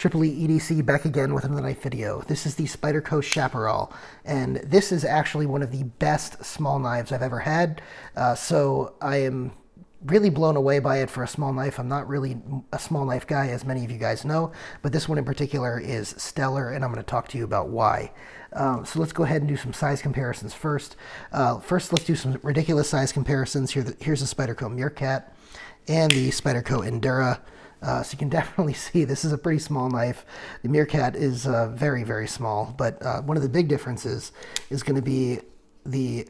EEE EDC back again with another knife video. This is the Spyderco Chapparral, and this is actually one of the best small knives I've ever had. So I am really blown away by it for a small knife. I'm not really a small knife guy, as many of you guys know, but this one in particular is stellar, and I'm going to talk to you about why. So let's go ahead and do some size comparisons first. First, let's do some ridiculous size comparisons. Here's the Spyderco Meerkat and the Spyderco Endura. So you can definitely see this is a pretty small knife. The Meerkat is very, very small, but one of the big differences is going to be the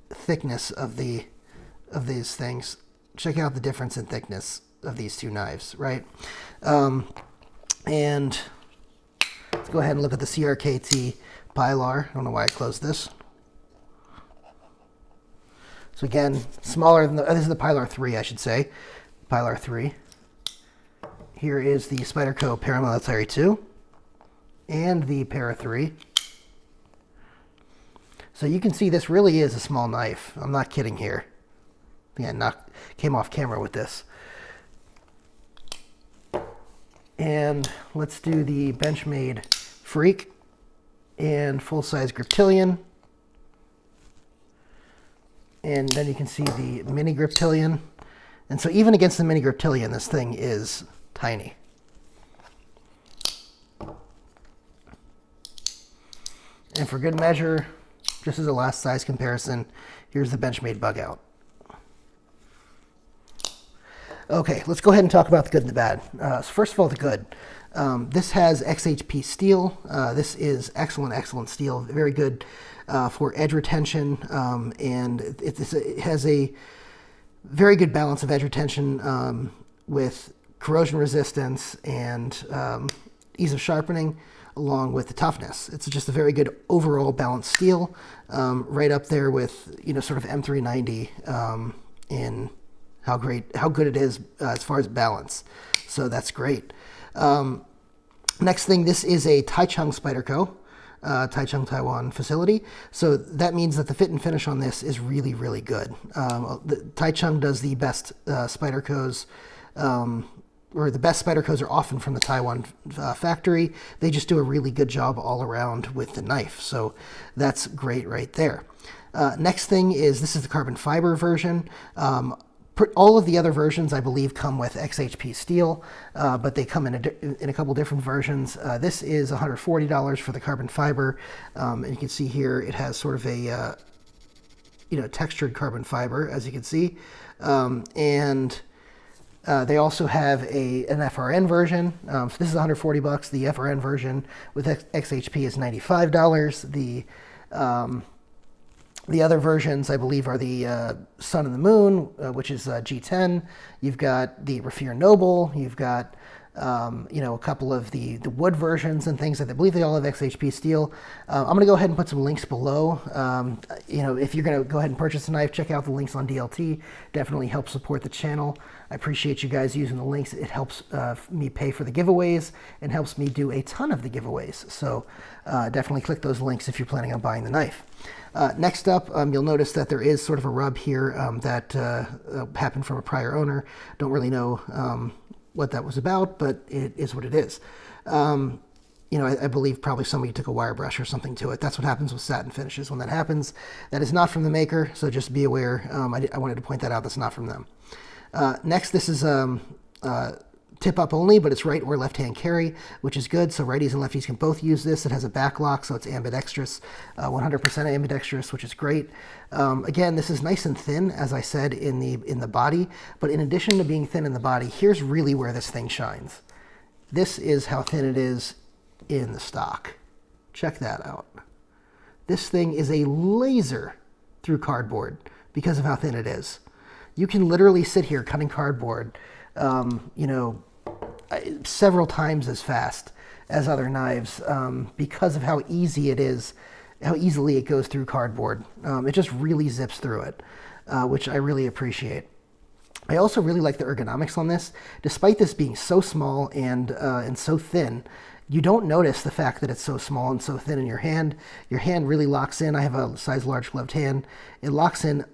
thickness of these things. Check out the difference in thickness of these two knives, right? And let's go ahead and look at the CRKT Pilar. I don't know why I closed this. So again, smaller than this is the Pilar 3, I should say. Pilar 3. Here is the Spyderco Paramilitary 2 and the Para 3. So you can see this really is a small knife. I'm not kidding here. Yeah, came off camera with this. And let's do the Benchmade Freak and full-size Griptilian. And then you can see the mini Griptilian. And so even against the mini Griptilian, this thing is tiny. And for good measure, just as a last size comparison, here's the Benchmade Bugout. Okay, let's go ahead and talk about the good and the bad. So first of all, the good. This has XHP steel. This is excellent, excellent steel. Very good for edge retention, and it has a very good balance of edge retention with corrosion resistance and ease of sharpening, along with the toughness. It's just a very good overall balanced steel, right up there with sort of M390 in how good it is as far as balance. So that's great. Next thing, this is a Taichung Spyderco, Taichung, Taiwan facility. So that means that the fit and finish on this is really, really good. Taichung does the best Spydercos, or the best Spydercos are often from the Taiwan factory. They just do a really good job all around with the knife. So that's great right there. Next thing is, this is the carbon fiber version. All of the other versions, I believe, come with XHP steel, but they come in a couple different versions. This is $140 for the carbon fiber, and you can see here it has sort of a textured carbon fiber, as you can see, and they also have an FRN version. So this is $140. The FRN version with XHP is $95. The other versions, I believe, are the Sun and the Moon, which is G10. You've got the Raffier Noble. You've got, a couple of the wood versions and things. I believe they all have XHP steel. I'm going to go ahead and put some links below. If you're going to go ahead and purchase a knife, check out the links on DLT. Definitely helps support the channel. I appreciate you guys using the links. It helps me pay for the giveaways and helps me do a ton of the giveaways. So definitely click those links if you're planning on buying the knife. Next up, you'll notice that there is sort of a rub here that happened from a prior owner. Don't really know what that was about, but it is what it is. I believe probably somebody took a wire brush or something to it. That's what happens with satin finishes when that happens. That is not from the maker, so just be aware. I wanted to point that out. That's not from them. Next, this is tip up only, but it's right or left hand carry, which is good. So righties and lefties can both use this. It has a back lock, so it's ambidextrous, 100% ambidextrous, which is great. Again, this is nice and thin, as I said, in the body. But in addition to being thin in the body, here's really where this thing shines. This is how thin it is in the stock. Check that out. This thing is a laser through cardboard because of how thin it is. You can literally sit here cutting cardboard, several times as fast as other knives because of how easy it is, how easily it goes through cardboard. It just really zips through it, which I really appreciate. I also really like the ergonomics on this. Despite this being so small and so thin, you don't notice the fact that it's so small and so thin in your hand. Your hand really locks in. I have a size large gloved hand. It locks in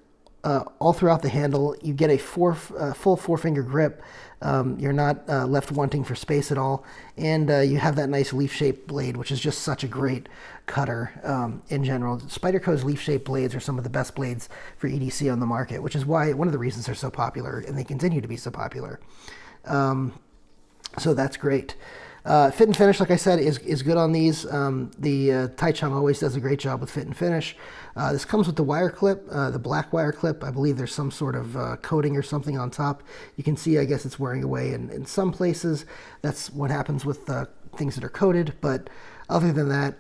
all throughout the handle. You get a full 4-finger grip. You're not left wanting for space at all. And you have that nice leaf-shaped blade, which is just such a great cutter in general. Spyderco's leaf-shaped blades are some of the best blades for EDC on the market, which is why one of the reasons they're so popular, and they continue to be so popular. So that's great. Fit and finish, like I said, is good on these. The Taichung always does a great job with fit and finish. This comes with the wire clip, the black wire clip. I believe there's some sort of coating or something on top. You can see, I guess it's wearing away in some places. That's what happens with things that are coated. But other than that,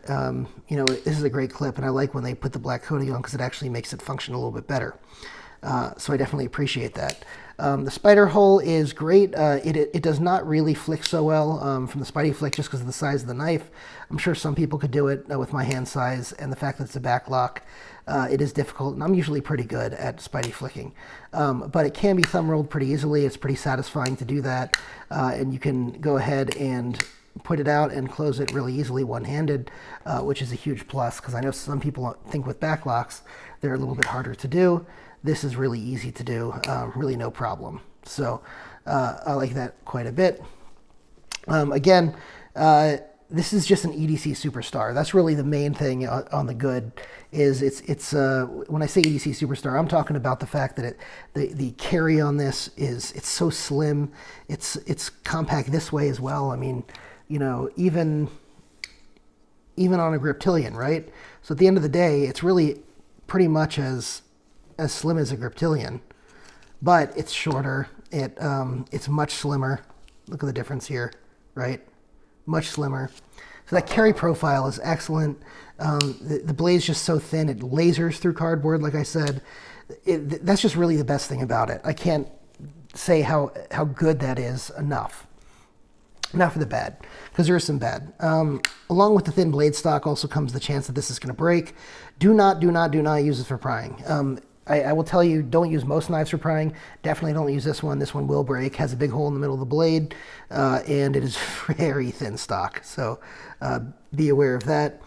you know, this is a great clip, and I like when they put the black coating on because it actually makes it function a little bit better. So I definitely appreciate that. The spider hole is great. It does not really flick so well from the Spidey flick just because of the size of the knife. I'm sure some people could do it with my hand size, and the fact that it's a back lock, it is difficult, and I'm usually pretty good at Spidey flicking. But it can be thumb rolled pretty easily. It's pretty satisfying to do that, and you can go ahead and put it out and close it really easily one-handed, which is a huge plus because I know some people think with back locks they're a little bit harder to do. This is really easy to do, really no problem. So I like that quite a bit. Again, this is just an EDC superstar. That's really the main thing on the good. Is it's when I say EDC superstar, I'm talking about the fact that the carry on this it's so slim. It's compact this way as well. I mean, you know, even on a Griptilian, right? So at the end of the day, it's really pretty much as slim as a Griptilian, but it's shorter. It's much slimmer. Look at the difference here, right? Much slimmer. So that carry profile is excellent. The blade's just so thin. It lasers through cardboard, like I said. That's just really the best thing about it. I can't say how good that is enough. Not for the bad, because there is some bad. Along with the thin blade stock also comes the chance that this is going to break. Do not use it for prying. I will tell you, don't use most knives for prying. Definitely don't use this one. This one will break. Has a big hole in the middle of the blade, and it is very thin stock. So be aware of that.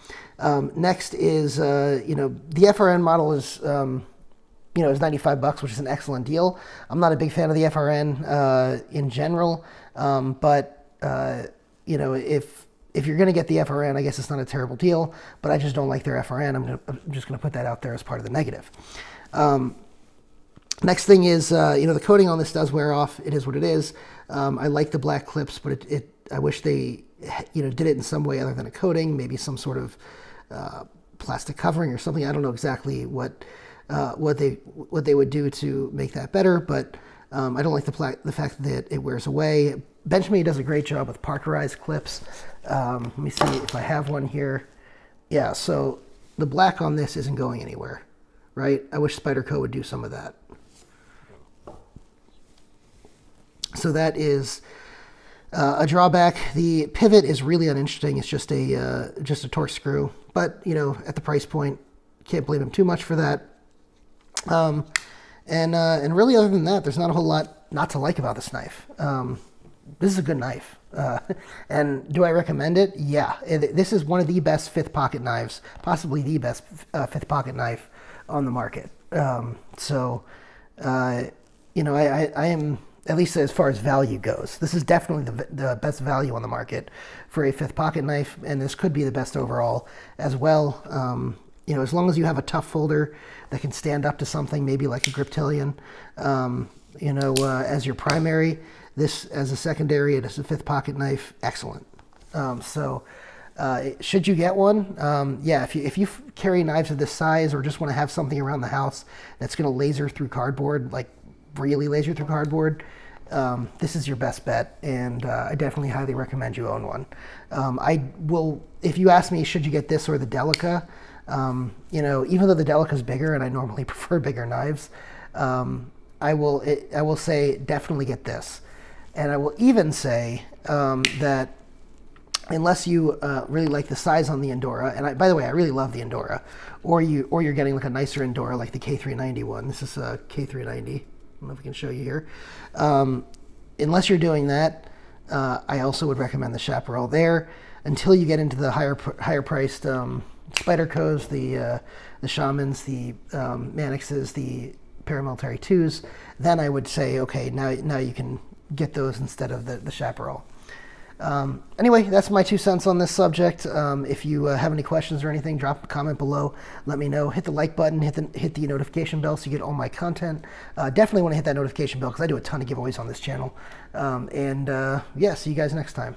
Next is, you know, the FRN model is, you know, is $95, which is an excellent deal. I'm not a big fan of the FRN in general, but you know, if you're going to get the FRN, I guess it's not a terrible deal, but I just don't like their FRN. I'm just going to put that out there as part of the negative. Next thing is, you know, the coating on this does wear off. It is what it is. I like the black clips, but I wish they, you know, did it in some way other than a coating, maybe some sort of plastic covering or something. I don't know exactly what they would do to make that better, but I don't like the fact that it wears away. Benchmade does a great job with parkerized clips. Let me see if I have one here. Yeah, so the black on this isn't going anywhere, right? I wish Spyderco would do some of that. So that is a drawback. The pivot is really uninteresting. It's just a torque screw, but you know, at the price point, can't blame them too much for that. And really, other than that, there's not a whole lot not to like about this knife. This is a good knife. And do I recommend it? Yeah. This is one of the best fifth pocket knives, possibly the best fifth pocket knife on the market. So, you know, I am, at least as far as value goes, this is definitely the best value on the market for a fifth pocket knife, and this could be the best overall as well. You know, as long as you have a tough folder that can stand up to something, maybe like a Griptilian, you know, as your primary, this as a secondary, it is a fifth pocket knife, excellent. So should you get one, yeah, if you carry knives of this size or just want to have something around the house that's going to laser through cardboard, like really laser through cardboard, this is your best bet, and I definitely highly recommend you own one. I will, if you ask me, should you get this or the Delica, you know, even though the Delica is bigger and I normally prefer bigger knives, I will say definitely get this. And I will even say that unless you really like the size on the Endura, and by the way, I really love the Endura, or you're getting like a nicer Endura like the K390 one. This is a K390. I don't know if we can show you here. Unless you're doing that, I also would recommend the Chaparral there until you get into the higher priced Spydercos, the Shamans, the Manixes, the paramilitary 2s, then I would say, okay, now you can get those instead of the Chapparal. Anyway, that's my 2 cents on this subject. If you have any questions or anything, drop a comment below. Let me know. Hit the like button, hit the notification bell so you get all my content. Definitely want to hit that notification bell because I do a ton of giveaways on this channel. Yeah, see you guys next time.